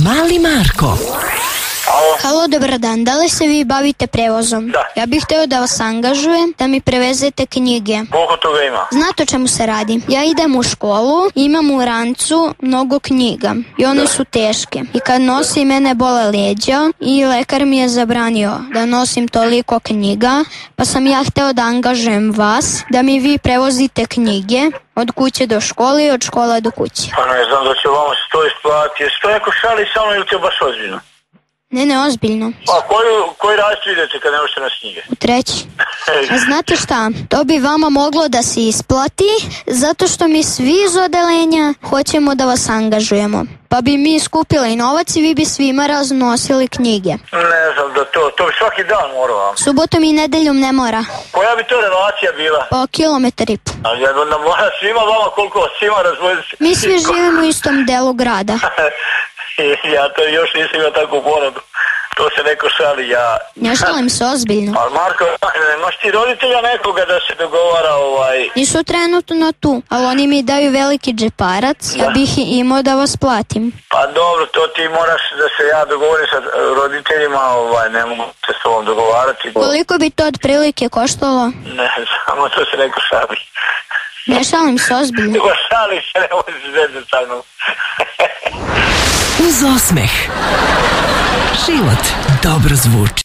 Mali Marko. Halo, dobar dan. Da li se vi bavite prevozom? Da. Ja bih hteo da vas angažujem da mi prevezete knjige. Koliko toga ima? Znate o čemu se radi? Ja idem u školu, imam u rancu mnogo knjiga i one su teške. I kad nosim, mene bole leđa i lekar mi je zabranio da nosim toliko knjiga, pa sam ja hteo da angažujem vas, da mi vi prevozite knjige od kuće do škole i od škole do kuće. Pa ne znam da će vama se to isplatiti. Jesi to neko šali sa mnom ili ti je baš ozbiljno? Ne, ozbiljno. Pa koji različit idete kad ne možete na knjige? U treći. A znate šta? To bi vama moglo da se isplati, zato što mi svi iz odelenja hoćemo da vas angažujemo. Pa bi mi skupili novac i vi bi svima raznosili knjige. Ne znam da to bi svaki dan morao vam. Subotom i nedeljom ne mora. Koja bi to relacija bila? Po 1,5 kilometra. Ali ja onda mora svima vama koliko svima razvojiti. Mi svi živimo u istom delu grada. Ja to još nisam imao takvu ponudu. To se neko šali, ja... Ne šalim se ozbiljno. Ali Marko, imaš ti roditelja nekoga da se dogovara Nisu trenutno tu, ali oni mi daju veliki džeparac, ja bih imao da vas platim. Pa dobro, to ti moraš da se ja dogovorim sa roditeljima, ne mogu se s ovom dogovarati. Koliko bi to otprilike koštalo? Ne, samo to se neko šali. Ne šalim se ozbiljno. Nego šali se, ne možeš zvezati sa mnom. Uz osmeh život dobro zvuči.